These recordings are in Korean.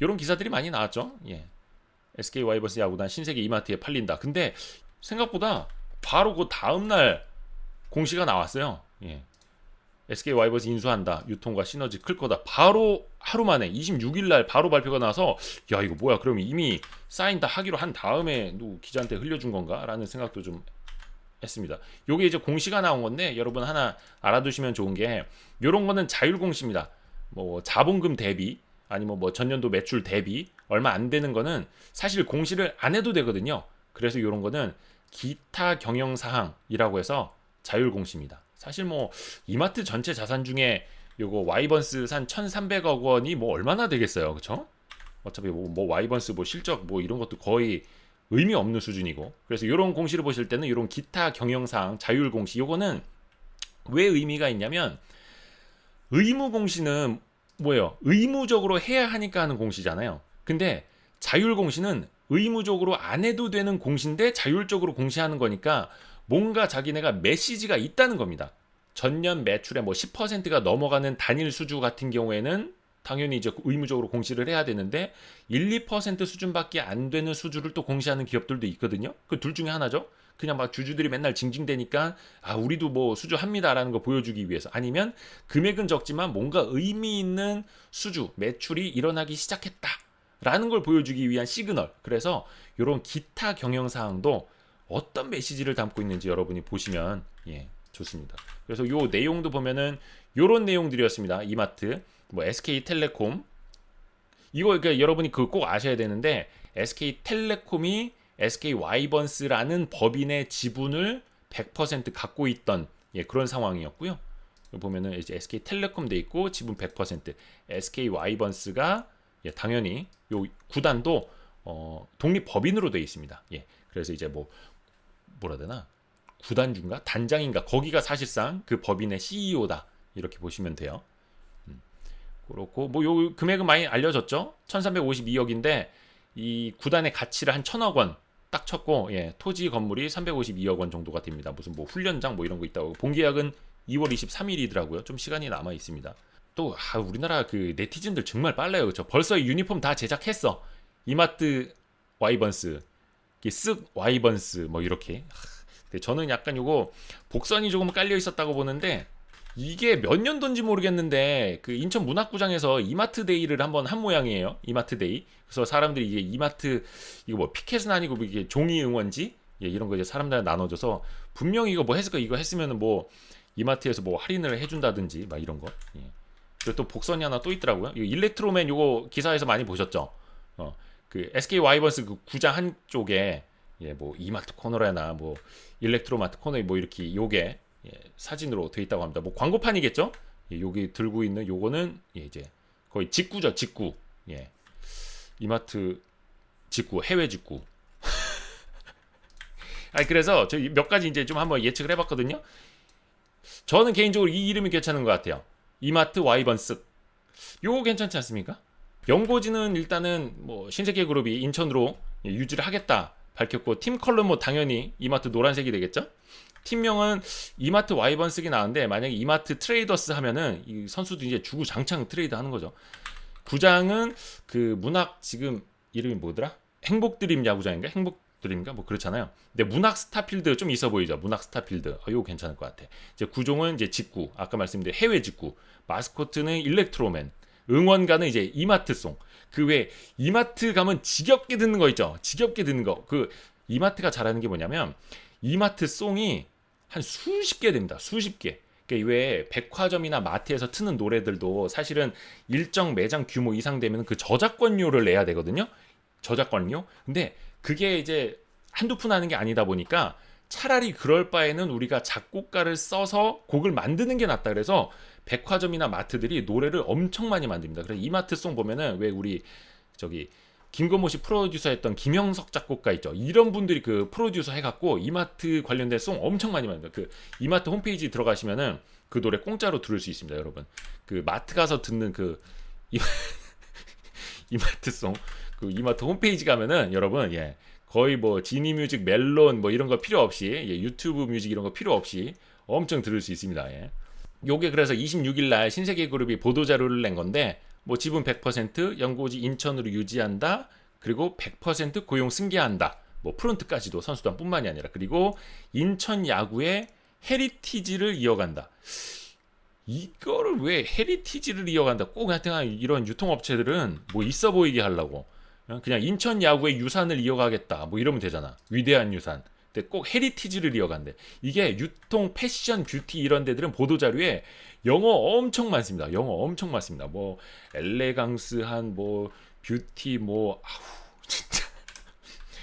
이런 기사들이 많이 나왔죠. 예. SK 와이번스 야구단 신세계 이마트에 팔린다. 근데 생각보다 바로 그 다음 날 공시가 나왔어요. 예. SK 와이번스 인수한다. 유통과 시너지 클 거다. 바로 하루 만에 26일 날 바로 발표가 나서 야 이거 뭐야? 그럼 이미 사인 다 하기로 한 다음에 누구 기자한테 흘려준 건가?라는 생각도 좀 했습니다. 요게 이제 공시가 나온 건데 여러분 하나 알아두시면 좋은 게 요런 거는 자율 공시입니다. 뭐 자본금 대비 아니면 뭐 전년도 매출 대비 얼마 안 되는 거는 사실 공시를 안 해도 되거든요. 그래서 요런 거는 기타 경영 사항이라고 해서 자율 공시입니다. 사실 뭐 이마트 전체 자산 중에 요거 와이번스 산 1,300억 원이 뭐 얼마나 되겠어요. 그쵸? 어차피 뭐 와이번스 뭐 실적 뭐 이런 것도 거의 의미 없는 수준이고 그래서 이런 공시를 보실 때는 이런 기타 경영상 자율 공시 요거는 왜 의미가 있냐면 의무 공시는 뭐예요? 의무적으로 해야 하니까 하는 공시잖아요. 근데 자율 공시는 의무적으로 안 해도 되는 공시인데 자율적으로 공시하는 거니까 뭔가 자기네가 메시지가 있다는 겁니다. 전년 매출의 뭐 10%가 넘어가는 단일 수주 같은 경우에는 당연히 이제 의무적으로 공시를 해야 되는데 1, 2% 수준밖에 안 되는 수주를 또 공시하는 기업들도 있거든요. 그 둘 중에 하나죠. 그냥 막 주주들이 맨날 징징대니까 아 우리도 뭐 수주합니다라는 거 보여주기 위해서 아니면 금액은 적지만 뭔가 의미 있는 수주 매출이 일어나기 시작했다라는 걸 보여주기 위한 시그널. 그래서 이런 기타 경영 사항도 어떤 메시지를 담고 있는지 여러분이 보시면 예, 좋습니다. 그래서 요 내용도 보면은 요런 내용들이었습니다. 이마트, 뭐 SK텔레콤 이거 그러니까 여러분이 그거 꼭 아셔야 되는데 SK텔레콤이 SK와이번스라는 법인의 지분을 100% 갖고 있던 예, 그런 상황이었고요. 보면은 이제 SK텔레콤 돼 있고 지분 100% SK와이번스가 예, 당연히 요 구단도 독립 법인으로 돼 있습니다. 예, 그래서 이제 뭐 뭐라 해야 되나 구단주인가 단장인가 거기가 사실상 그 법인의 CEO다 이렇게 보시면 돼요. 그렇고 뭐 요 금액은 많이 알려졌죠. 1352억인데 이 구단의 가치를 한 1000억 원 딱 쳤고 예, 토지 건물이 352억 원 정도가 됩니다. 무슨 뭐 훈련장 뭐 이런 거 있다고. 본계약은 2월 23일이더라고요. 좀 시간이 남아 있습니다. 또 우리나라 그 네티즌들 정말 빨라요. 그렇죠? 벌써 유니폼 다 제작했어. 이마트 와이번스, 쓱 와이번스 뭐 이렇게. 저는 약간 요거 복선이 조금 깔려 있었다고 보는데 이게 몇 년도인지 모르겠는데 그 인천 문학구장에서 이마트 데이를 한번 한 모양이에요. 이마트 데이. 그래서 사람들이 이게 이마트 이거 뭐 피켓은 아니고 뭐 이게 종이 응원지 예, 이런 거 이제 사람들 나눠줘서 분명히 이거 뭐 했을 거 이거 했으면은 뭐 이마트에서 뭐 할인을 해준다든지 막 이런 거. 예. 그리고 또 복선이 하나 또 있더라고요. 이거 일렉트로맨 요거 기사에서 많이 보셨죠? 그 SK 와이번스 그 구장 한쪽에 예, 뭐 이마트 코너라나 뭐 일렉트로마트 코너에 뭐 이렇게 요게 예, 사진으로 돼 있다고 합니다. 뭐 광고판이겠죠? 예, 여기 들고 있는 요거는 예, 이제 거의 직구죠, 직구. 예. 이마트 직구, 해외 직구. 아니 그래서 저 몇 가지 이제 좀 한번 예측을 해봤거든요. 저는 개인적으로 이 이름이 괜찮은 것 같아요. 이마트 와이번스. 요거 괜찮지 않습니까? 연고지는 일단은 뭐 신세계그룹이 인천으로 예, 유지를 하겠다 밝혔고 팀 컬러는 뭐 당연히 이마트 노란색이 되겠죠? 팀명은 이마트 와이번스기 나은데 만약에 이마트 트레이더스 하면은 이 선수도 이제 주구장창 트레이드 하는 거죠. 구장은 그 문학 지금 이름이 뭐더라? 행복드림 야구장인가? 행복드림인가? 뭐 그렇잖아요. 근데 문학 스타필드 좀 있어 보이죠. 문학 스타필드. 이거 괜찮을 것 같아. 이제 구종은 이제 직구. 아까 말씀드린 해외 직구. 마스코트는 일렉트로맨. 응원가는 이제 이마트송. 그 외 이마트 가면 지겹게 듣는 거 있죠. 지겹게 듣는 거. 그 이마트가 잘하는 게 뭐냐면 이마트 송이 한 수십 개 됩니다. 수십 개. 그러니까 왜 백화점이나 마트에서 트는 노래들도 사실은 일정 매장 규모 이상 되면 그 저작권료를 내야 되거든요. 저작권료. 근데 그게 이제 한두 푼 하는 게 아니다 보니까 차라리 그럴 바에는 우리가 작곡가를 써서 곡을 만드는 게 낫다. 그래서 백화점이나 마트들이 노래를 엄청 많이 만듭니다. 그래서 이마트송 보면은 왜 우리 저기 김건모 씨 프로듀서 했던 김형석 작곡가 있죠. 이런 분들이 그 프로듀서 해갖고 이마트 관련된 송 엄청 많이 만듭니다. 그 이마트 홈페이지 들어가시면은 그 노래 공짜로 들을 수 있습니다, 여러분. 그 마트 가서 듣는 그 이마트 송, 그 이마트 홈페이지 가면은 여러분 예 거의 뭐 지니뮤직, 멜론 뭐 이런 거 필요 없이 예, 유튜브 뮤직 이런 거 필요 없이 엄청 들을 수 있습니다. 예. 요게 그래서 26일 날 신세계그룹이 보도자료를 낸 건데 뭐 지분 100% 연고지 인천으로 유지한다. 그리고 100% 고용 승계한다. 뭐 프론트까지도 선수단뿐만이 아니라 그리고 인천 야구의 헤리티지를 이어간다. 이거를 왜 헤리티지를 이어간다? 꼭 하여튼 이런 유통업체들은 뭐 있어 보이게 하려고 그냥 인천 야구의 유산을 이어가겠다. 뭐 이러면 되잖아. 위대한 유산. 근데 꼭 헤리티지를 이어간대. 이게 유통, 패션, 뷰티 이런 데들은 보도자료에 영어 엄청 많습니다. 영어 엄청 많습니다. 뭐 엘레강스한 뭐 뷰티 뭐 아우 진짜.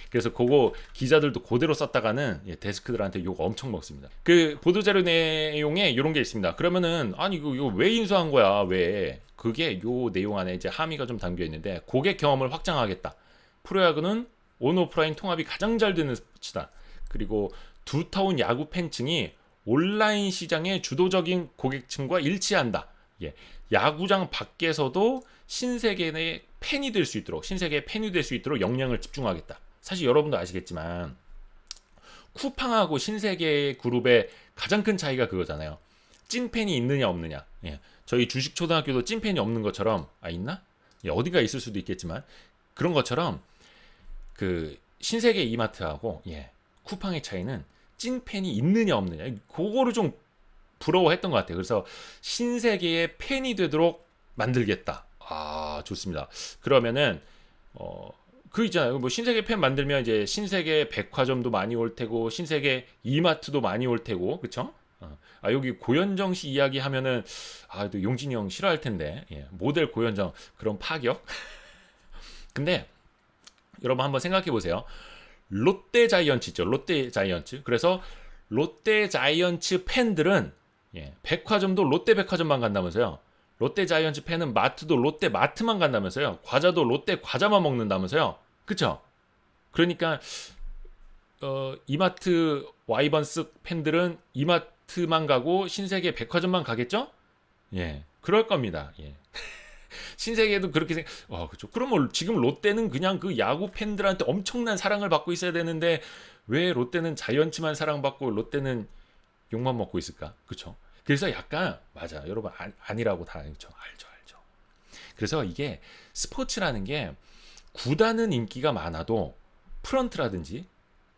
그래서 그거 기자들도 그대로 썼다가는 데스크들한테 욕 엄청 먹습니다. 그 보도자료 내용에 이런 게 있습니다. 그러면은 아니 이거 왜 인수한 거야? 왜? 그게 요 내용 안에 이제 함의가 좀 담겨 있는데 고객 경험을 확장하겠다. 프로야구는 온오프라인 통합이 가장 잘 되는 스포츠다. 그리고 두터운 야구 팬층이 온라인 시장의 주도적인 고객층과 일치한다. 예. 야구장 밖에서도 신세계의 팬이 될 수 있도록 신세계의 팬이 될 수 있도록 역량을 집중하겠다. 사실 여러분도 아시겠지만 쿠팡하고 신세계 그룹의 가장 큰 차이가 그거잖아요. 찐팬이 있느냐 없느냐. 예. 저희 주식초등학교도 찐팬이 없는 것처럼 있나? 예, 어디가 있을 수도 있겠지만 그런 것처럼 그 신세계 이마트하고 쿠팡의 차이는 찐팬이 있느냐 없느냐. 그거를 좀 부러워했던 것 같아요. 그래서 신세계의 팬이 되도록 만들겠다. 좋습니다. 그러면은 그 있잖아요. 뭐 신세계 팬 만들면 이제 신세계 백화점도 많이 올 테고 신세계 이마트도 많이 올 테고 그쵸? 여기 고현정 씨 이야기 하면은 또 용진이 형 싫어할 텐데 모델 고현정 그런 파격. 근데 여러분 한번 생각해 보세요. 롯데 자이언츠 있죠. 롯데 자이언츠. 그래서 롯데 자이언츠 팬들은 백화점도 롯데 백화점만 간다면서요. 롯데 자이언츠 팬은 마트도 롯데 마트만 간다면서요. 과자도 롯데 과자만 먹는다면서요. 그쵸? 그러니까 이마트 와이번스 팬들은 이마트만 가고 신세계 백화점만 가겠죠? 그럴 겁니다. 신세계도 그렇게 그렇죠. 그럼 뭐 지금 롯데는 그냥 그 야구 팬들한테 엄청난 사랑을 받고 있어야 되는데 왜 롯데는 자이언츠만 사랑받고 롯데는 욕만 먹고 있을까? 그렇죠. 그래서 약간 맞아. 여러분 아니라고 다 알죠. 알죠. 그래서 이게 스포츠라는 게 구단은 인기가 많아도 프런트라든지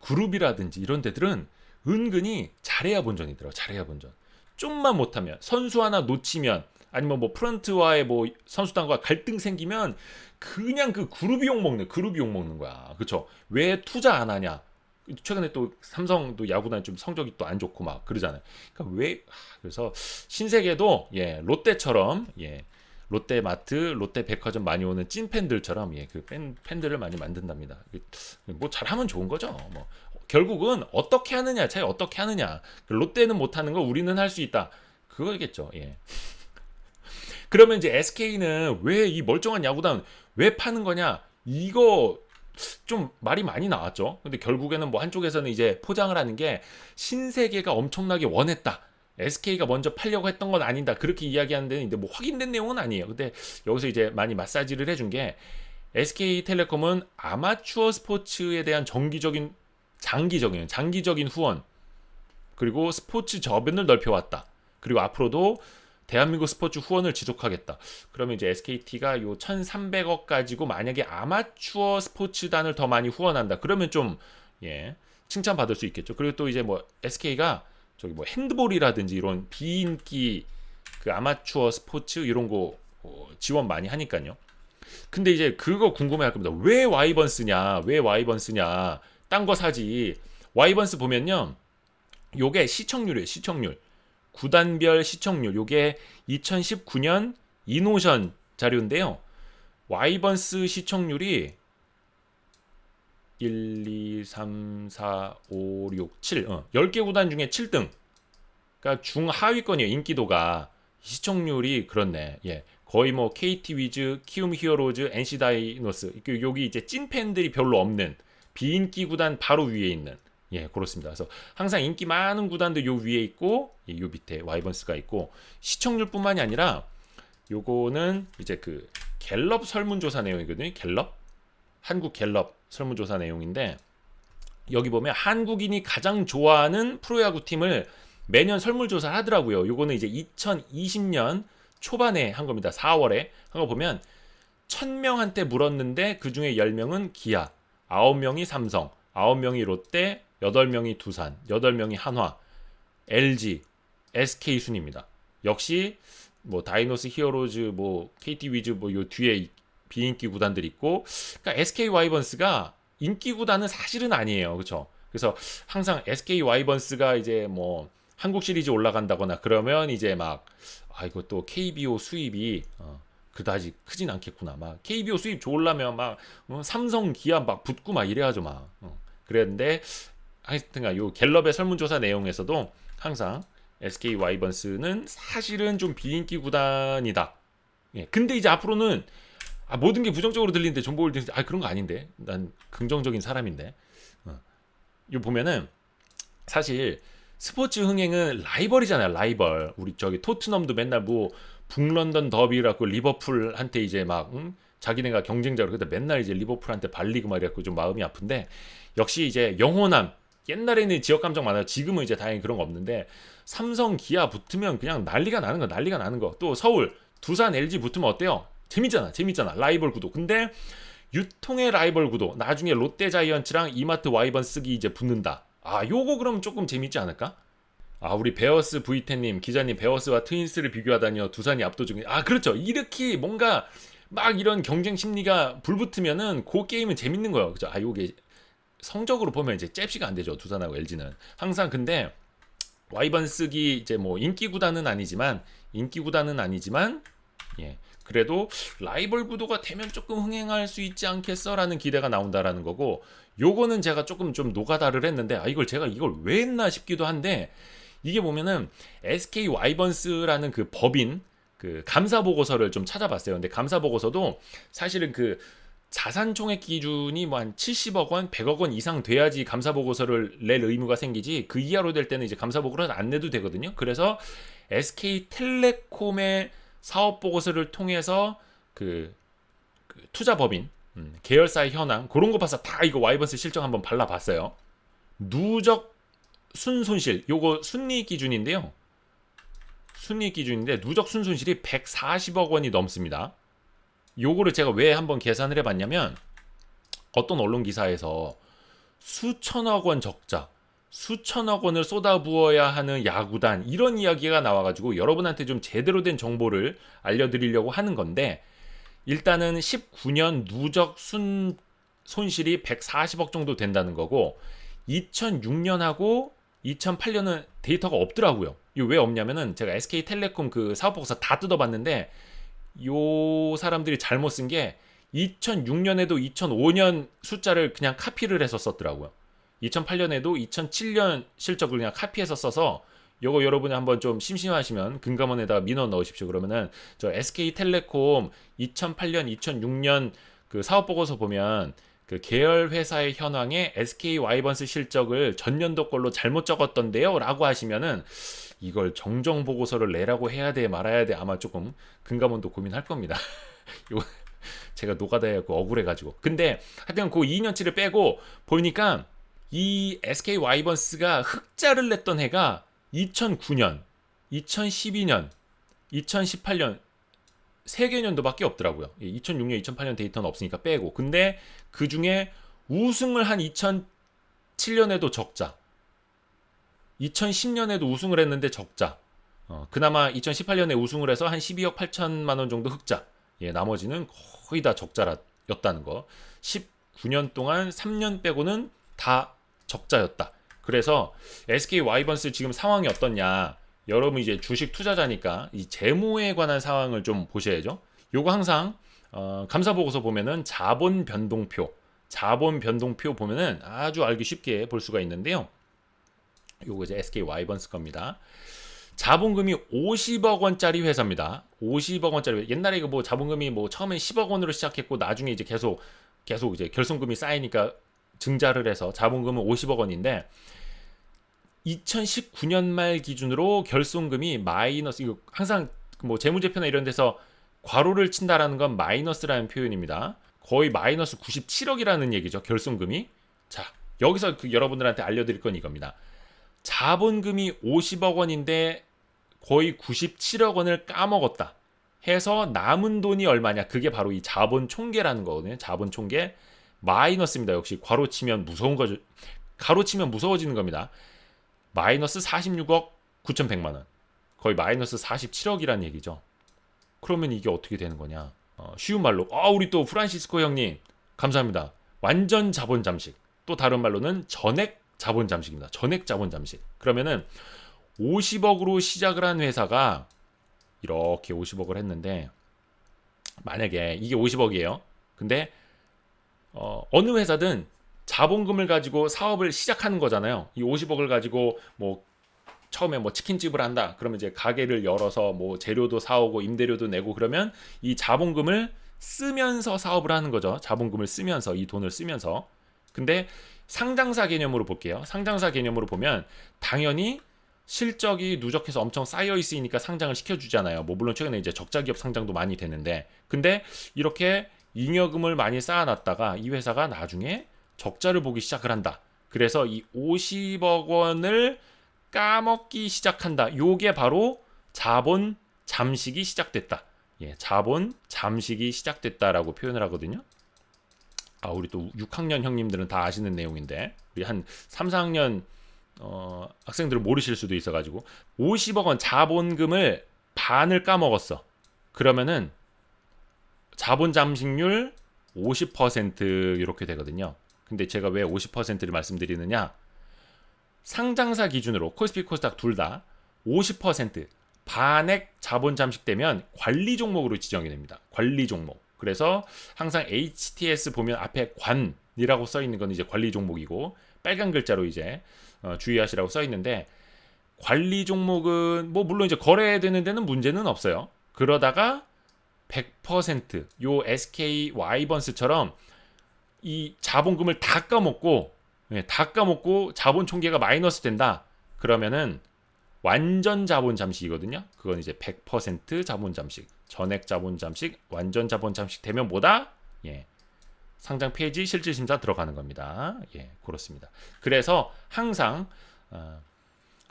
그룹이라든지 이런 데들은 은근히 잘해야 본전이더라고. 잘해야 본전. 좀만 못하면 선수 하나 놓치면 아니면 뭐 프런트와의 뭐 선수단과 갈등 생기면 그냥 그 그룹이 욕먹는 거야. 그렇죠? 왜 투자 안 하냐? 최근에 또 삼성도 야구단 좀 성적이 또 안 좋고 막 그러잖아요. 그러니까 그래서 신세계도 롯데처럼 롯데마트, 롯데백화점 많이 오는 찐팬들처럼 그 팬들을 많이 만든답니다. 뭐 잘하면 좋은 거죠. 뭐 결국은 어떻게 하느냐 차이 어떻게 하느냐. 롯데는 못하는 거 우리는 할 수 있다. 그거겠죠. 그러면 이제 SK는 왜 이 멀쩡한 야구단 왜 파는 거냐? 이거 좀 말이 많이 나왔죠. 근데 결국에는 뭐 한쪽에서는 이제 포장을 하는 게 신세계가 엄청나게 원했다. SK가 먼저 팔려고 했던 건 아니다. 그렇게 이야기하는데 근데 뭐 확인된 내용은 아니에요. 근데 여기서 이제 많이 마사지를 해준 게 SK텔레콤은 아마추어 스포츠에 대한 장기적인 후원 그리고 스포츠 저변을 넓혀왔다. 그리고 앞으로도 대한민국 스포츠 후원을 지속하겠다. 그러면 이제 SKT가 요 1,300억 가지고 만약에 아마추어 스포츠단을 더 많이 후원한다. 그러면 좀 칭찬받을 수 있겠죠. 그리고 또 이제 뭐 SK가 저기 뭐 핸드볼이라든지 이런 비인기 그 아마추어 스포츠 이런 거 지원 많이 하니까요. 근데 이제 그거 궁금해할 겁니다. 왜 와이번스냐? 딴 거 사지. 와이번스 보면요. 요게 시청률이에요. 구단별 시청률. 요게 2019년 이노션 자료인데요. 와이번스 시청률이 1, 2, 3, 4, 5, 6, 7 10개 구단 중에 7등. 그러니까 중하위권이에요. 인기도가. 시청률이 그렇네. 거의 뭐 KT 위즈, 키움 히어로즈, NC 다이노스. 여기 이제 찐팬들이 별로 없는 비인기 구단 바로 위에 있는 그렇습니다. 그래서 항상 인기 많은 구단도 요 위에 있고 요 밑에 와이번스가 있고 시청률뿐만이 아니라 요거는 이제 그 갤럽 설문조사 내용이거든요. 한국 갤럽 설문조사 내용인데 여기 보면 한국인이 가장 좋아하는 프로야구 팀을 매년 설문조사를 하더라고요. 요거는 이제 2020년 초반에 한 겁니다. 4월에 한 거 보면 1000명한테 물었는데 그 중에 10명은 기아, 9명이 삼성, 9명이 롯데, 8명이 두산, 8명이 한화, LG, SK 순입니다. 역시 뭐 다이노스 히어로즈, 뭐 KT 위즈 뭐 요 뒤에 비인기 구단들이 있고, 그러니까 SK 와이번스가 인기 구단은 사실은 아니에요. 그렇죠? 그래서 항상 SK 와이번스가 이제 뭐 한국 시리즈 올라간다거나 그러면 이제 막 이거 또 KBO 수입이 그다지 크진 않겠구나. 막 KBO 수입 좋으려면 막 삼성, 기아 막 붙고 막 이래야죠 막. 그랬는데 하여튼가 요 갤럽의 설문조사 내용에서도 항상 SK 와이번스는 사실은 좀 비인기 구단이다. 예. 근데 이제 앞으로는 모든 게 부정적으로 들리는데 존버홀딩스 그런 거 아닌데 난 긍정적인 사람인데 요 보면은 사실 스포츠 흥행은 라이벌이잖아요. 라이벌. 우리 저기 토트넘도 맨날 뭐 북런던 더비라고 리버풀한테 이제 막 자기네가 경쟁자로 그때 맨날 이제 리버풀한테 발리고 말이었고 좀 마음이 아픈데 역시 이제 영호남 옛날에는 지역 감정 많아요. 지금은 이제 다행히 그런 거 없는데 삼성, 기아 붙으면 그냥 난리가 나는 거, 난리가 나는 거. 또 서울, 두산, LG 붙으면 어때요? 재밌잖아. 라이벌 구도. 근데 유통의 라이벌 구도. 나중에 롯데 자이언츠랑 이마트 와이번스기 이제 붙는다. 요거 그럼 조금 재밌지 않을까? 우리 베어스 브이텐님 기자님 베어스와 트윈스를 비교하다니요. 두산이 압도적인. 그렇죠. 이렇게 뭔가 막 이런 경쟁 심리가 불붙으면은 그 게임은 재밌는 거예요. 그죠? 요게 성적으로 보면 이제 잽시가 안 되죠. 두산하고 LG는. 항상 근데 와이번스기 이제 뭐 인기 구단은 아니지만 예. 그래도 라이벌 구도가 되면 조금 흥행할 수 있지 않겠어라는 기대가 나온다라는 거고 요거는 제가 조금 좀 노가다를 했는데 이걸 왜 했나 싶기도 한데 이게 보면은 SK 와이번스라는 그 법인 그 감사 보고서를 좀 찾아봤어요. 근데 감사 보고서도 사실은 그 자산 총액 기준이 뭐 한 70억 원, 100억 원 이상 돼야지 감사 보고서를 낼 의무가 생기지 그 이하로 될 때는 이제 감사 보고서를 안 내도 되거든요. 그래서 SK텔레콤의 사업 보고서를 통해서 그 투자법인 계열사의 현황 그런 거 봐서 다 이거 와이번스 실적 한번 발라봤어요. 누적 순손실 요거 순이익 기준인데요. 순이익 기준인데 누적 순손실이 140억 원이 넘습니다. 요거를 제가 왜 한번 계산을 해봤냐면 어떤 언론 기사에서 수천억 원 적자, 수천억 원을 쏟아부어야 하는 야구단 이런 이야기가 나와가지고 여러분한테 좀 제대로 된 정보를 알려드리려고 하는 건데 일단은 19년 누적 손실이 140억 정도 된다는 거고 2006년하고 2008년은 데이터가 없더라고요. 이거 왜 없냐면은 제가 SK텔레콤 그 사업보고서 다 뜯어봤는데 요 사람들이 잘못 쓴 게 2006년에도 2005년 숫자를 그냥 카피를 해서 썼더라고요. 2008년에도 2007년 실적을 그냥 카피해서 써서 요거 여러분이 한번 좀 심심하시면 금감원에다가 민원 넣으십시오. 그러면은 저 SK텔레콤 2008년, 2006년 그 사업보고서 보면 그 계열 회사의 현황에 SK 와이번스 실적을 전년도 걸로 잘못 적었던데요 라고 하시면은 이걸 정정 보고서를 내라고 해야 돼 말아야 돼 아마 조금 금감원도 고민할 겁니다. 이거 제가 노가다 해갖고 억울해가지고. 근데 하여튼 그 2년치를 빼고 보니까 이 SK 와이번스가 흑자를 냈던 해가 2009년, 2012년, 2018년 세 개년도밖에 없더라고요. 2006년, 2008년 데이터는 없으니까 빼고. 근데 그 중에 우승을 한 2007년에도 적자, 2010년에도 우승을 했는데 적자. 그나마 2018년에 우승을 해서 한 12억 8천만 원 정도 흑자. 나머지는 거의 다 적자였다는 거. 19년 동안 3년 빼고는 다 적자였다. 그래서 SK 와이번스 지금 상황이 어떻냐? 여러분 이제 주식 투자자니까 이 재무에 관한 상황을 좀 보셔야죠. 요거 항상 감사 보고서 보면은 자본 변동표 보면은 아주 알기 쉽게 볼 수가 있는데요. 요거 이제 SK 와이번스 겁니다. 자본금이 50억 원짜리 회사입니다. 50억 원짜리 옛날에 이거 뭐 자본금이 뭐 처음엔 10억 원으로 시작했고 나중에 이제 계속 이제 결손금이 쌓이니까 증자를 해서 자본금은 50억 원인데 2019년 말 기준으로 결손금이 마이너스 이거 항상 뭐 재무제표나 이런 데서 괄호를 친다라는 건 마이너스라는 표현입니다. 거의 마이너스 97억이라는 얘기죠. 결손금이. 자, 여기서 여러분들한테 알려드릴 건 이겁니다. 자본금이 50억 원인데 거의 97억 원을 까먹었다. 해서 남은 돈이 얼마냐. 그게 바로 이 자본 총계라는 거거든요. 자본 총계 마이너스입니다. 역시 괄호 치면 무서운 거죠. 가로 치면 무서워지는 겁니다. 마이너스 46억 9,100만 원. 거의 마이너스 47억이라는 얘기죠. 그러면 이게 어떻게 되는 거냐? 쉬운 말로 우리 또 프란시스코 형님 감사합니다. 완전 자본 잠식. 또 다른 말로는 전액 자본 잠식입니다. 전액 자본 잠식. 그러면은 50억으로 시작을 한 회사가 이렇게 50억을 했는데 만약에 이게 50억이에요. 근데 어느 회사든 자본금을 가지고 사업을 시작하는 거잖아요. 이 50억을 가지고 뭐 처음에 뭐 치킨집을 한다. 그러면 이제 가게를 열어서 뭐 재료도 사오고 임대료도 내고 그러면 이 자본금을 쓰면서 사업을 하는 거죠. 자본금을 쓰면서 이 돈을 쓰면서. 근데 상장사 개념으로 볼게요. 상장사 개념으로 보면 당연히 실적이 누적해서 엄청 쌓여 있으니까 상장을 시켜주잖아요. 뭐 물론 최근에 이제 적자 기업 상장도 많이 되는데, 근데 이렇게 잉여금을 많이 쌓아놨다가 이 회사가 나중에 적자를 보기 시작을 한다. 그래서 이 50억 원을 까먹기 시작한다. 요게 바로 자본 잠식이 시작됐다. 예, 자본 잠식이 시작됐다라고 표현을 하거든요. 우리 또 6학년 형님들은 다 아시는 내용인데 우리 한 3, 4학년 학생들은 모르실 수도 있어가지고 50억 원 자본금을 반을 까먹었어. 그러면은 자본 잠식률 50% 이렇게 되거든요. 근데 제가 왜 50%를 말씀드리느냐? 상장사 기준으로 코스피 코스닥 둘 다 50% 반액 자본 잠식되면 관리 종목으로 지정이 됩니다. 관리 종목. 그래서 항상 HTS 보면 앞에 관이라고 써 있는 건 이제 관리 종목이고 빨간 글자로 이제 주의하시라고 써 있는데 관리 종목은 뭐 물론 이제 거래되는 데는 문제는 없어요. 그러다가 100%요 SK 와이번스처럼 이 자본금을 다 까먹고 자본 총계가 마이너스 된다. 그러면은 완전 자본 잠식이거든요. 그건 이제 100% 자본 잠식, 전액 자본 잠식, 완전 자본 잠식 되면 뭐다? 상장 폐지 실질 심사 들어가는 겁니다. 그렇습니다. 그래서 항상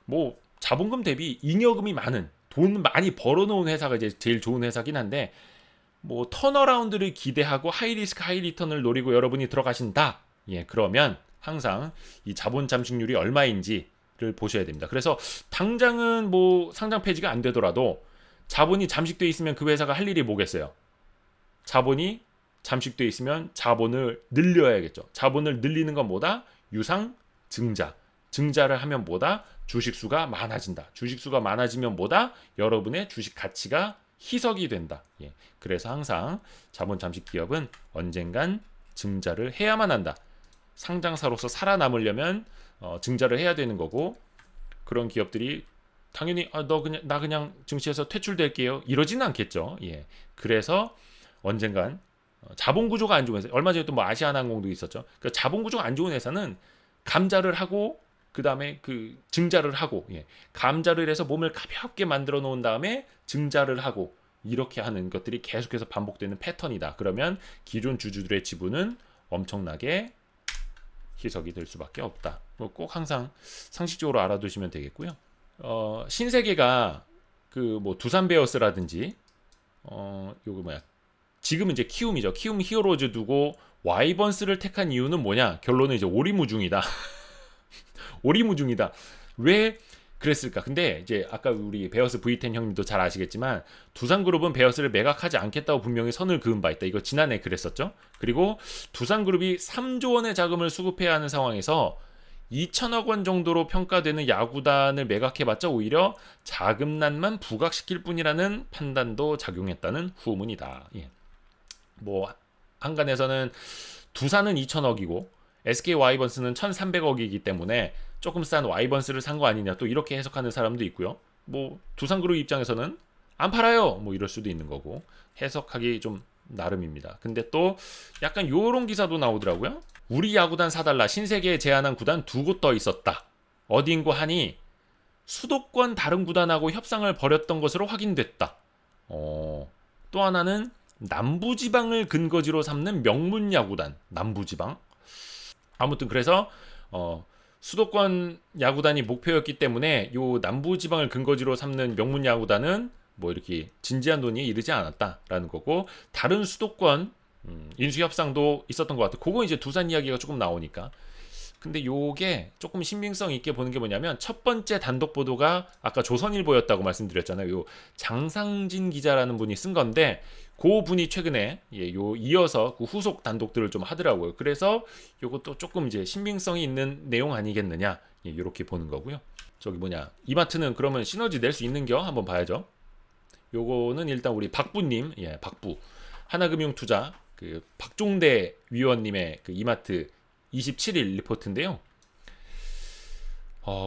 뭐 자본금 대비 잉여금이 많은 돈 많이 벌어놓은 회사가 이제 제일 좋은 회사긴 한데 뭐 턴어라운드를 기대하고 하이리스크 하이리턴을 노리고 여러분이 들어가신다. 그러면 항상 이 자본 잠식률이 얼마인지를 보셔야 됩니다. 그래서 당장은 뭐 상장 폐지가 안 되더라도 자본이 잠식돼 있으면 그 회사가 할 일이 뭐겠어요? 자본이 잠식돼 있으면 자본을 늘려야겠죠. 자본을 늘리는 건 뭐다? 유상 증자. 증자를 하면 뭐다? 주식수가 많아진다. 주식수가 많아지면 뭐다? 여러분의 주식 가치가 희석이 된다. 그래서 항상 자본 잠식 기업은 언젠간 증자를 해야만 한다. 상장사로서 살아남으려면 증자를 해야 되는 거고 그런 기업들이 당연히 나 그냥 증시에서 퇴출될게요. 이러지는 않겠죠. 그래서 언젠간 자본 구조가 안 좋은 회사, 얼마 전에 또 뭐 아시아나항공도 있었죠. 그러니까 자본 구조가 안 좋은 회사는 감자를 하고 그 다음에 그 증자를 하고 감자를 해서 몸을 가볍게 만들어 놓은 다음에 증자를 하고 이렇게 하는 것들이 계속해서 반복되는 패턴이다. 그러면 기존 주주들의 지분은 엄청나게 희석이 될 수밖에 없다. 꼭 항상 상식적으로 알아두시면 되겠고요. 신세계가 그 뭐 두산베어스라든지 요거 뭐야 지금은 이제 키움이죠. 키움 히어로즈 두고 와이번스를 택한 이유는 뭐냐? 결론은 이제 오리무중이다. 오리무중이다. 왜 그랬을까? 근데 이제 아까 우리 베어스 V10 형님도 잘 아시겠지만 두산그룹은 베어스를 매각하지 않겠다고 분명히 선을 그은 바 있다. 이거 지난해 그랬었죠. 그리고 두산그룹이 3조 원의 자금을 수급해야 하는 상황에서 2천억 원 정도로 평가되는 야구단을 매각해봤자 오히려 자금난만 부각시킬 뿐이라는 판단도 작용했다는 후문이다. 뭐 한간에서는 두산은 2천억이고 SK 와이번스는 1,300억이기 때문에 조금 싼 와이번스를 산 거 아니냐 또 이렇게 해석하는 사람도 있고요. 뭐 두산그룹 입장에서는 안 팔아요 뭐 이럴 수도 있는 거고 해석하기 좀 나름입니다. 근데 또 약간 요런 기사도 나오더라고요. 우리 야구단 사달라 신세계에 제안한 구단 2곳 더 있었다. 어딘고 하니 수도권 다른 구단하고 협상을 벌였던 것으로 확인됐다. 또 하나는 남부지방을 근거지로 삼는 명문 야구단 남부지방. 아무튼 그래서 수도권 야구단이 목표였기 때문에 요 남부지방을 근거지로 삼는 명문 야구단은 뭐 이렇게 진지한 논의에 이르지 않았다라는 거고, 다른 수도권 인수 협상도 있었던 것 같아요. 그거 이제 두산 이야기가 조금 나오니까. 근데 요게 조금 신빙성 있게 보는 게 뭐냐면, 첫 번째 단독 보도가 아까 조선일보였다고 말씀드렸잖아요. 요 장상진 기자라는 분이 쓴 건데, 그 분이 최근에 요 이어서 그 후속 단독들을 좀 하더라고요. 그래서 요것도 조금 이제 신빙성이 있는 내용 아니겠느냐, 이렇게 보는 거고요. 저기 뭐냐, 이마트는 그러면 시너지 낼 수 있는겨? 한번 봐야죠. 요거는 일단 우리 박부님, 박부 하나금융투자 그 박종대 위원님의 그 이마트 27일 리포트인데요.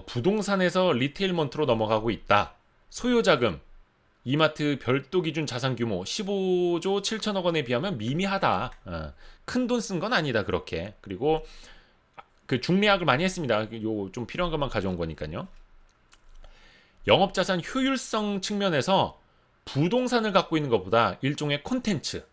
부동산에서 리테일먼트로 넘어가고 있다. 소요자금 이마트 별도 기준 자산 규모 15조 7천억 원에 비하면 미미하다. 큰 돈 쓴 건 아니다 그렇게. 그리고 그 중매학을 많이 했습니다. 요 좀 필요한 것만 가져온 거니까요. 영업자산 효율성 측면에서 부동산을 갖고 있는 것보다 일종의 콘텐츠,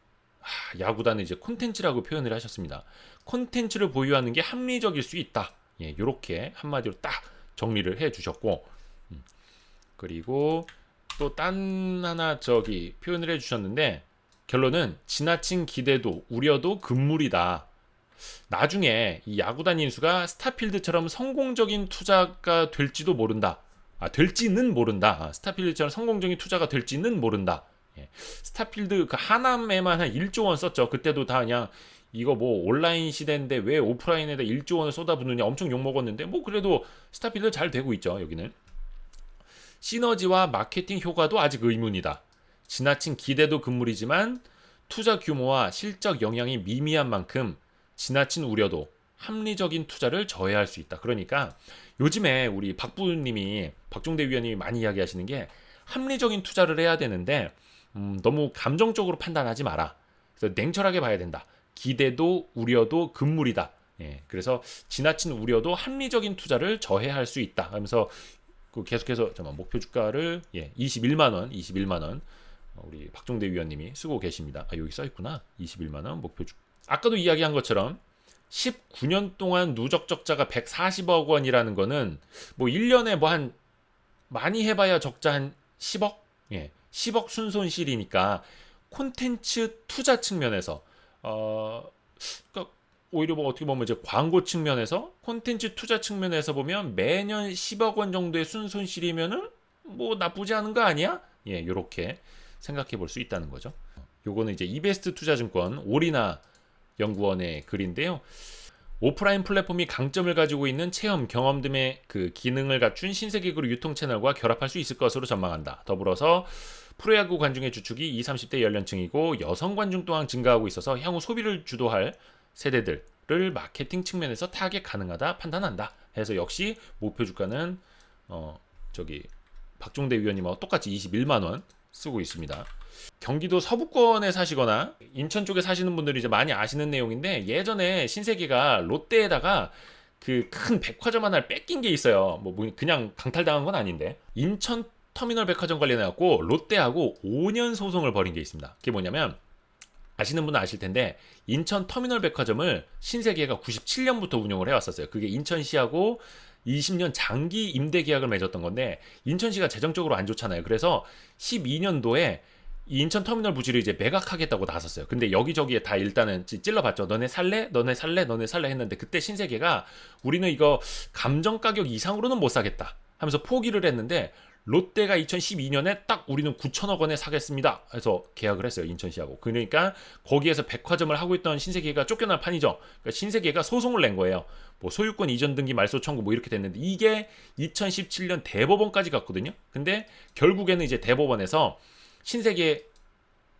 야구단은 이제 콘텐츠라고 표현을 하셨습니다. 콘텐츠를 보유하는 게 합리적일 수 있다. 이렇게 한마디로 딱 정리를 해주셨고, 그리고 또 딴 하나 저기 표현을 해주셨는데, 결론은 지나친 기대도 우려도 금물이다. 나중에 이 야구단 인수가 스타필드처럼 성공적인 투자가 될지도 모른다. 될지는 모른다. 스타필드처럼 성공적인 투자가 될지는 모른다. 스타필드 그 하남에만 한 1조 원 썼죠. 그때도 다 그냥 이거 뭐 온라인 시대인데 왜 오프라인에다 1조 원을 쏟아붓느냐 엄청 욕먹었는데, 뭐 그래도 스타필드 잘 되고 있죠. 여기는 시너지와 마케팅 효과도 아직 의문이다. 지나친 기대도 금물이지만 투자 규모와 실적 영향이 미미한 만큼 지나친 우려도 합리적인 투자를 저해할 수 있다. 그러니까 요즘에 우리 박부님이, 박종대 위원님이 많이 이야기하시는 게, 합리적인 투자를 해야 되는데 너무 감정적으로 판단하지 마라. 그래서 냉철하게 봐야 된다. 기대도 우려도 금물이다. 그래서 지나친 우려도 합리적인 투자를 저해할 수 있다 하면서 계속해서 목표 주가를 21만 원 우리 박종대 위원님이 쓰고 계십니다. 여기 써 있구나. 21만 원 목표 주가. 아까도 이야기한 것처럼 19년 동안 누적 적자가 140억 원이라는 거는 뭐 1년에 뭐 한 많이 해봐야 적자 한 10억? 10억 순손실이니까 콘텐츠 투자 측면에서 그러니까 오히려 뭐 어떻게 보면 이제 광고 측면에서, 콘텐츠 투자 측면에서 보면 매년 10억 원 정도의 순손실이면은 뭐 나쁘지 않은 거 아니야? 요렇게 생각해 볼 수 있다는 거죠. 요거는 이제 이베스트 투자증권 오리나 연구원의 글인데요. 오프라인 플랫폼이 강점을 가지고 있는 체험, 경험 등의 그 기능을 갖춘 신세계그룹 유통 채널과 결합할 수 있을 것으로 전망한다. 더불어서 프로야구 관중의 주축이 20, 30대 연령층이고 여성 관중 또한 증가하고 있어서 향후 소비를 주도할 세대들을 마케팅 측면에서 타겟 가능하다 판단한다. 해서 역시 목표 주가는 저기 박종대 위원님하고 똑같이 21만 원 쓰고 있습니다. 경기도 서부권에 사시거나 인천 쪽에 사시는 분들이 이제 많이 아시는 내용인데, 예전에 신세계가 롯데에다가 그 큰 백화점 하나를 뺏긴 게 있어요. 뭐 그냥 강탈당한 건 아닌데, 인천 터미널 백화점 관련해 갖고 롯데하고 5년 소송을 벌인 게 있습니다. 그게 뭐냐면, 아시는 분은 아실 텐데 인천 터미널 백화점을 신세계가 97년부터 운영을 해왔었어요. 그게 인천시하고 20년 장기 임대 계약을 맺었던 건데, 인천시가 재정적으로 안 좋잖아요. 그래서 12년도에 인천 터미널 부지를 이제 매각하겠다고 나섰어요. 근데 여기저기에 다 일단은 찔러봤죠. 너네 살래? 너네 살래? 너네 살래? 했는데, 그때 신세계가 우리는 이거 감정 가격 이상으로는 못 사겠다 하면서 포기를 했는데, 롯데가 2012년에 딱 우리는 9천억 원에 사겠습니다 해서 계약을 했어요. 인천시하고. 그러니까 거기에서 백화점을 하고 있던 신세계가 쫓겨날 판이죠. 그러니까 신세계가 소송을 낸 거예요. 뭐 소유권 이전 등기 말소 청구 뭐 이렇게 됐는데, 이게 2017년 대법원까지 갔거든요. 근데 결국에는 이제 대법원에서 신세계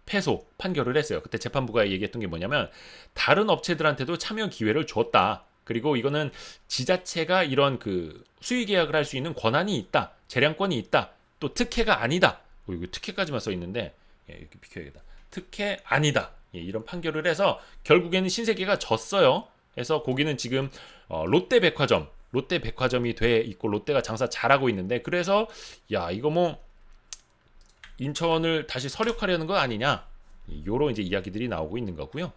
패소 판결을 했어요. 그때 재판부가 얘기했던 게 뭐냐면, 다른 업체들한테도 참여 기회를 줬다. 그리고 이거는 지자체가 이런 그 수의 계약을 할 수 있는 권한이 있다. 재량권이 있다. 또 특혜가 아니다. 이거 특혜까지만 써 있는데, 이렇게 비켜야겠다. 특혜 아니다. 이런 판결을 해서 결국에는 신세계가 졌어요. 그래서 거기는 지금 롯데백화점이 돼 있고 롯데가 장사 잘하고 있는데, 그래서 이거 뭐 인천을 다시 설욕하려는 거 아니냐, 요런 이제 이야기들이 나오고 있는 거고요.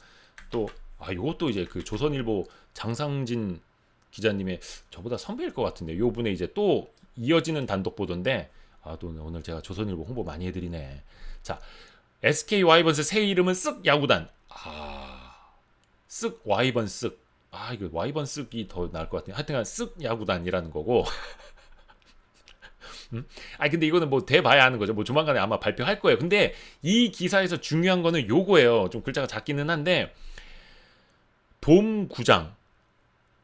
또 요것도 이제 그 조선일보 장상진 기자님의 저보다 선배일 것 같은데, 요 분에 이제 또 이어지는 단독 보도인데, 또 오늘 제가 조선일보 홍보 많이 해드리네. 자, SK 와이번스 새 이름은 쓱 야구단. 쓱 와이번 쓱. 이거 와이번 쓱이 더 나을 것 같아요. 하여튼간 쓱 야구단이라는 거고. 근데 이거는 뭐 돼봐야 하는 거죠. 뭐 조만간에 아마 발표할 거예요. 근데 이 기사에서 중요한 거는 요거예요. 좀 글자가 작기는 한데, 돔구장,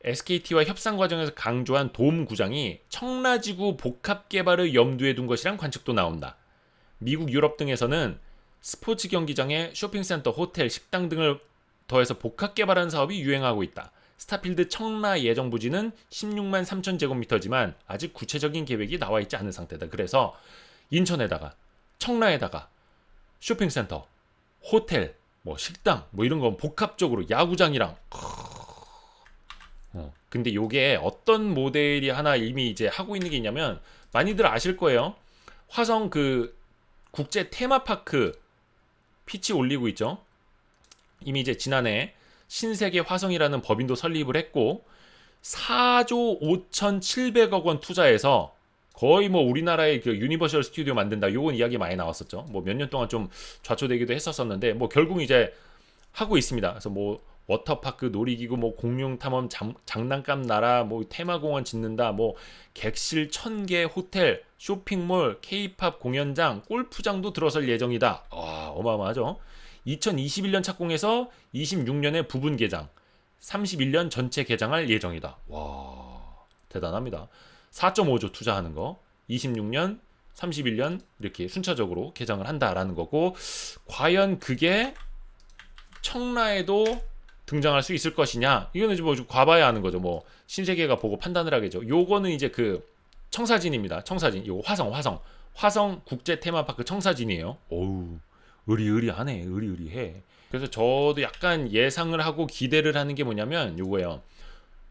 SKT와 협상 과정에서 강조한 돔구장이 청라지구 복합 개발을 염두에 둔 것이란 관측도 나온다. 미국, 유럽 등에서는 스포츠 경기장에 쇼핑센터, 호텔, 식당 등을 더해서 복합 개발하는 사업이 유행하고 있다. 스타필드 청라 예정 부지는 16만 3천 제곱미터지만 아직 구체적인 계획이 나와 있지 않은 상태다. 그래서 인천에다가, 청라에다가 쇼핑센터, 호텔, 뭐 식당, 뭐 이런 건 복합적으로 야구장이랑. 근데 요게 어떤 모델이 하나 이미 이제 하고 있는 게 있냐면, 많이들 아실 거예요. 화성 그 국제 테마파크 피치 올리고 있죠. 이미 이제 지난해 신세계 화성이라는 법인도 설립을 했고, 4조 5,700억 원 투자해서 거의 뭐 우리나라의 그 유니버셜 스튜디오 만든다, 요건 이야기 많이 나왔었죠. 뭐 몇 년 동안 좀 좌초되기도 했었었는데, 뭐 결국 이제 하고 있습니다. 그래서 뭐 워터파크, 놀이기구, 뭐 공룡 탐험, 장난감 나라, 뭐 테마공원 짓는다, 뭐 객실 1000개 호텔, 쇼핑몰, K-팝 공연장, 골프장도 들어설 예정이다. 어마어마하죠. 2021년 착공해서 26년에 부분 개장, 31년 전체 개장할 예정이다. 와, 대단합니다. 4.5조 투자하는 거, 26년, 31년 이렇게 순차적으로 개장을 한다라는 거고, 과연 그게 청라에도 등장할 수 있을 것이냐? 이거는 뭐 좀 과봐야 하는 거죠. 뭐 신세계가 보고 판단을 하겠죠. 요거는 이제 그 청사진입니다. 청사진. 요거 화성 국제 테마파크 청사진이에요. 오우, 의리의리하네. 의리의리해. 그래서 저도 약간 예상을 하고 기대를 하는 게 뭐냐면 요거예요.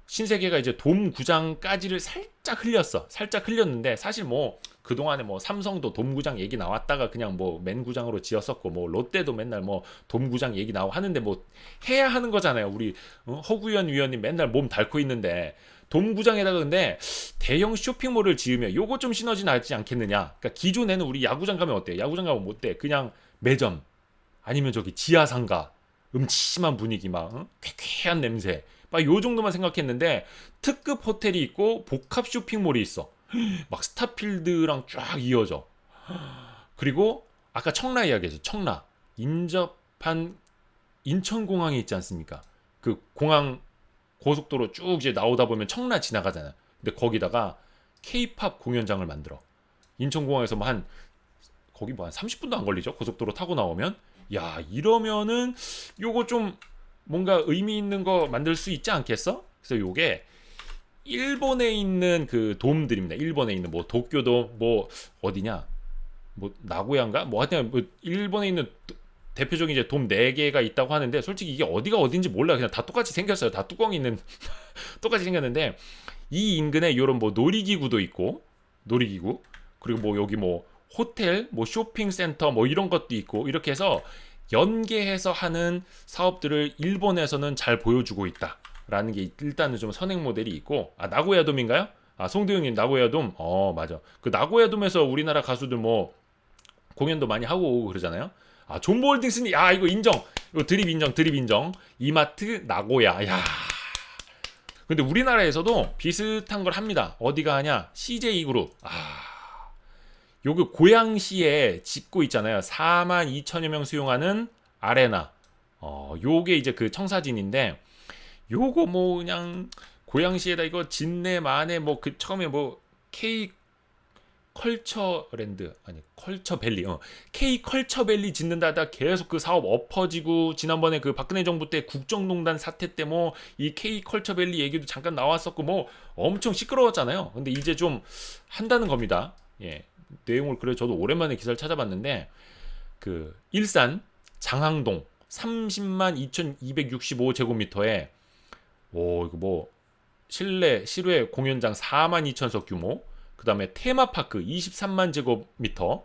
신세계가 이제 돔구장까지를 살짝 흘렸는데, 사실 뭐 그동안에 뭐 삼성도 돔구장 얘기 나왔다가 그냥 뭐 맨구장으로 지었었고, 뭐 롯데도 맨날 뭐 돔구장 얘기 나오고 하는데, 뭐 해야 하는 거잖아요. 우리 허구현 위원님 맨날 몸 닳고 있는데, 돔구장에다가 근데 대형 쇼핑몰을 지으면 요거 좀 시너지 나지 않겠느냐. 그러니까 기존에는 우리 야구장 가면 어때? 야구장 가면 뭐 어때? 그냥 매점, 아니면 저기 지하상가, 음침한 분위기, 막 쾌쾌한 냄새, 막 요 정도만 생각했는데, 특급 호텔이 있고 복합 쇼핑몰이 있어. 막 스타필드랑 쫙 이어져. 그리고 아까 청라 이야기했죠. 청라 인접한 인천공항이 있지 않습니까? 그 공항 고속도로 쭉 이제 나오다 보면 청라 지나가잖아요. 근데 거기다가 K-팝 공연장을 만들어. 인천공항에서 뭐 한 거기 뭐 한 30분도 안 걸리죠. 고속도로 타고 나오면. 야, 이러면은 요거 좀 뭔가 의미 있는 거 만들 수 있지 않겠어? 그래서 요게 일본에 있는 그 돔들입니다. 일본에 있는 뭐 도쿄돔, 뭐 어디냐, 뭐 나고야인가, 뭐 하여튼 뭐 일본에 있는 대표적인 이제 돔 4개가 있다고 하는데, 솔직히 이게 어디가 어딘지 몰라. 그냥 다 똑같이 생겼어요. 다 뚜껑이 있는 똑같이 생겼는데, 이 인근에 요런 뭐 놀이기구도 있고, 놀이기구, 그리고 뭐 여기 뭐 호텔, 뭐 쇼핑센터, 뭐 이런 것도 있고, 이렇게 해서 연계해서 하는 사업들을 일본에서는 잘 보여주고 있다라는 게 일단은 좀 선행 모델이 있고. 나고야돔인가요? 송도영님 나고야돔. 맞아. 그 나고야돔에서 우리나라 가수들 뭐 공연도 많이 하고 오고 그러잖아요. 존보홀딩스님, 이거 인정. 이거 드립 인정. 이마트 나고야. 야. 근데 우리나라에서도 비슷한 걸 합니다. 어디가 하냐? CJ 그룹. 요거 고양시에 짓고 있잖아요. 4만 2천여 명 수용하는 아레나. 요게 이제 그 청사진인데, 요거 뭐 그냥 고양시에다 이거 짓네 마네, 뭐 그 처음에 뭐 K 컬처랜드, 아니 컬처밸리, K 컬처밸리 짓는다다 계속 그 사업 엎어지고, 지난번에 그 박근혜 정부 때 국정농단 사태 때 뭐 이 K 컬처밸리 얘기도 잠깐 나왔었고, 뭐 엄청 시끄러웠잖아요. 근데 이제 좀 한다는 겁니다. 예. 내용을 그래 저도 오랜만에 기사를 찾아봤는데, 그 일산 장항동 30만 2,265제곱미터에 이거 뭐 실외 공연장 4만 2천석 규모, 그 다음에 테마파크 23만 제곱미터,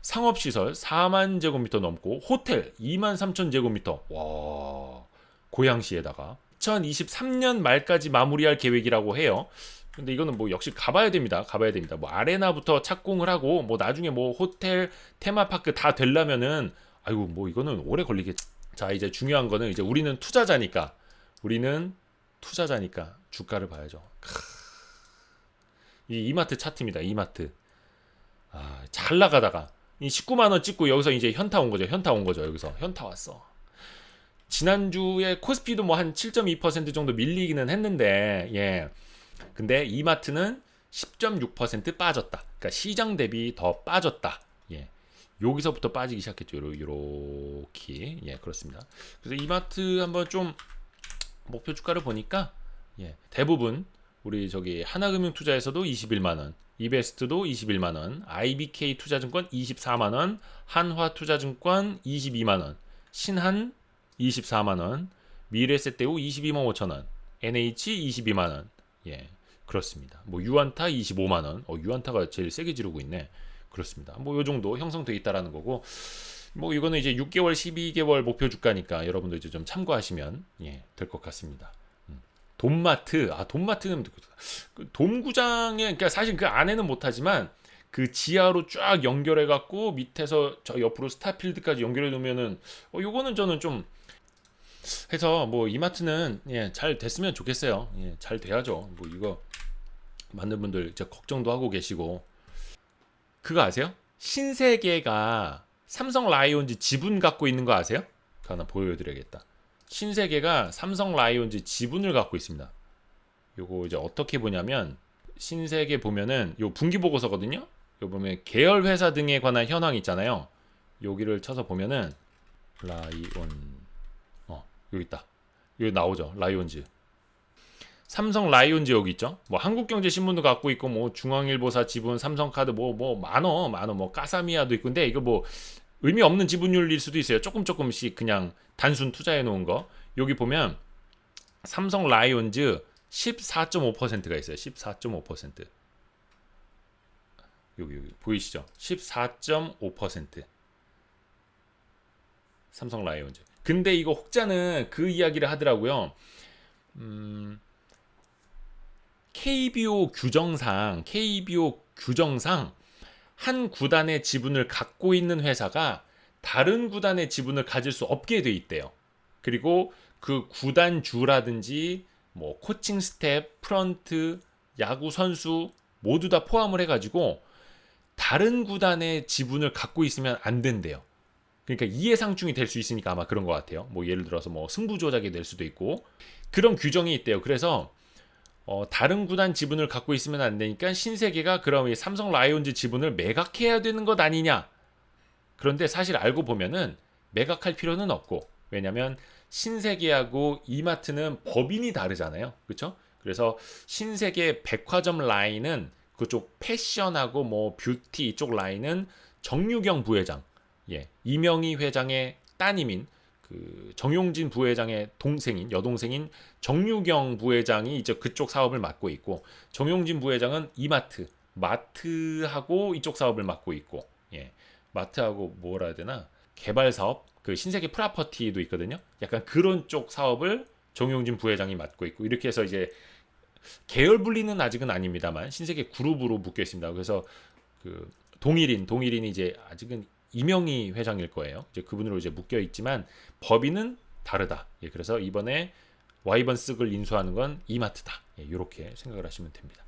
상업시설 4만 제곱미터 넘고, 호텔 2만 3천 제곱미터. 와, 고양시에다가 2023년 말까지 마무리할 계획이라고 해요. 근데 이거는 뭐 역시 가봐야 됩니다. 가봐야 됩니다. 뭐 아레나부터 착공을 하고 뭐 나중에 뭐 호텔, 테마파크 다 되려면은 아이고 뭐 이거는 오래 걸리겠지. 자, 이제 중요한 거는 이제 우리는 투자자니까 주가를 봐야죠. 이 이마트 차트입니다. 이마트. 아, 잘 나가다가 이 19만 원 찍고 여기서 이제 현타 온 거죠. 여기서 현타 왔어. 지난주에 코스피도 뭐 한 7.2% 정도 밀리기는 했는데, 예. 근데 이마트는 10.6% 빠졌다. 그러니까 시장 대비 더 빠졌다. 예. 여기서부터 빠지기 시작했죠. 요렇게. 예, 그렇습니다. 그래서 이마트 한번 좀 목표 주가를 보니까 예, 대부분 우리 저기 하나금융투자에서도 21만 원, 이베스트도 21만 원, IBK 투자증권 24만 원, 한화투자증권 22만 원, 신한 24만 원, 미래에셋대우 22만 5천 원, NH 22만 원. 예, 그렇습니다. 뭐 유안타 25만 원. 유안타가 제일 세게 지르고 있네. 그렇습니다. 뭐 요 정도 형성돼 있다라는 거고. 뭐 이거는 이제 6개월, 12개월 목표 주가니까 여러분도 이제 좀 참고하시면 예, 될 것 같습니다. 돈마트. 돈마트는 그 돔구장에 그러니까 사실 그 안에는 못 하지만 그 지하로 쫙 연결해 갖고 밑에서 저 옆으로 스타필드까지 연결해 놓으면은 요거는 저는 좀 해서 뭐 이마트는 예, 잘 됐으면 좋겠어요. 예, 잘 돼야죠. 뭐 이거 많은 분들 이제 걱정도 하고 계시고. 그거 아세요? 신세계가 삼성 라이온즈 지분 갖고 있는 거 아세요? 그거 하나 보여드려야겠다. 신세계가 삼성 라이온즈 지분을 갖고 있습니다. 요거 이제 어떻게 보냐면 신세계 보면은 요 분기 보고서거든요. 요 보면 계열 회사 등에 관한 현황 있잖아요. 여기를 쳐서 보면은 라이온 여기 있다. 여기 나오죠. 라이온즈. 삼성 라이온즈 여기 있죠. 뭐 한국경제신문도 갖고 있고 뭐 중앙일보사 지분, 삼성카드 뭐 많어. 뭐 까사미아도 있고. 근데 이거 뭐 의미 없는 지분율일 수도 있어요. 조금씩 그냥 단순 투자해 놓은 거. 여기 보면 삼성 라이온즈 14.5%가 있어요. 14.5%. 여기 보이시죠? 14.5%. 삼성 라이온즈. 근데 이거 혹자는 그 이야기를 하더라고요. KBO 규정상 한 구단의 지분을 갖고 있는 회사가 다른 구단의 지분을 가질 수 없게 돼 있대요. 그리고 그 구단주라든지 뭐 코칭 스텝, 프런트, 야구 선수 모두 다 포함을 해가지고 다른 구단의 지분을 갖고 있으면 안 된대요. 그러니까 이해상충이 될 수 있으니까 아마 그런 것 같아요. 뭐 예를 들어서 뭐 승부 조작이 될 수도 있고 그런 규정이 있대요. 그래서 다른 구단 지분을 갖고 있으면 안 되니까 신세계가 그럼 이 삼성 라이온즈 지분을 매각해야 되는 것 아니냐? 그런데 사실 알고 보면은 매각할 필요는 없고, 왜냐면 신세계하고 이마트는 법인이 다르잖아요. 그렇죠? 그래서 신세계 백화점 라인은 그쪽 패션하고 뭐 뷰티 이쪽 라인은 정유경 부회장, 예, 이명희 회장의 따님인 그 정용진 부회장의 여동생인 정유경 부회장이 이제 그쪽 사업을 맡고 있고, 정용진 부회장은 이마트, 마트하고 이쪽 사업을 맡고 있고, 예, 마트하고 뭐라 해야 되나, 개발 사업, 그 신세계 프라퍼티도 있거든요. 약간 그런 쪽 사업을 정용진 부회장이 맡고 있고, 이렇게 해서 이제 계열 분리는 아직은 아닙니다만 신세계 그룹으로 묶여 있습니다. 그래서 그 동일인이 이제 아직은 이명희 회장일 거예요. 이제 그분으로 이제 묶여 있지만 법인은 다르다. 예, 그래서 이번에 와이번스를 인수하는 건 이마트다. 예, 이렇게 생각을 하시면 됩니다.